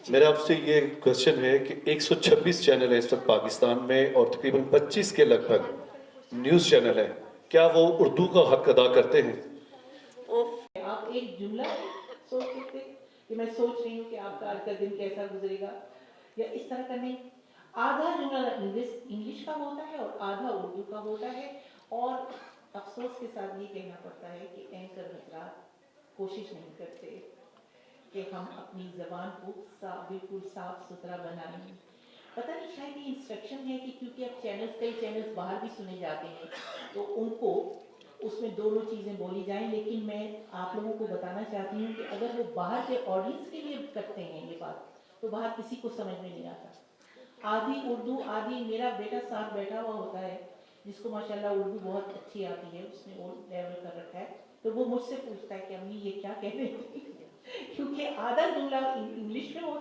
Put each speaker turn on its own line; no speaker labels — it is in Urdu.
میرا آپ سے یہ کوشچن ہے کہ 126 چینل ہے اس وقت پاکستان میں اور تقریباً 25 کے لگ بھگ نیوز چینل ہیں، کیا وہ اردو کا حق ادا کرتے ہیں؟
آپ ایک جملہ سوچ سکتے کہ میں سوچ رہی ہوں کہ آپ کا آج کا دن کیسا گزرے گا، یا اس طرح کا نہیں. آدھا جملہ انگلش کا ہوتا ہے اور آدھا اردو کا ہوتا ہے. اور افسوس کے ساتھ یہ کہنا پڑتا ہے کہ اینکر حضرات کوشش نہیں کرتے کہ ہم اپنی زبان کو بالکل صاف ستھرا بنائیں. پتہ نہیں شاید یہ انسٹرکشن ہے کہ کیونکہ اب کئی چینلز باہر بھی سنے جاتے ہیں تو ان کو اس میں دونوں چیزیں بولی جائیں. لیکن میں آپ لوگوں کو بتانا چاہتی ہوں کہ اگر وہ باہر کے آڈینس کے لیے کرتے ہیں یہ بات تو باہر کسی کو سمجھ میں نہیں آتا. آدھی اردو آدھی، میرا بیٹا ساتھ بیٹھا ہوا ہوتا ہے جس کو ماشاءاللہ اردو بہت اچھی آتی ہے، اس نے وہ لیول کر رکھا ہے، تو وہ مجھ سے پوچھتا ہے کہ امی یہ کیا کہہ رہی تھی کیونکہ آدھا جملہ انگلش میں ہوتا ہے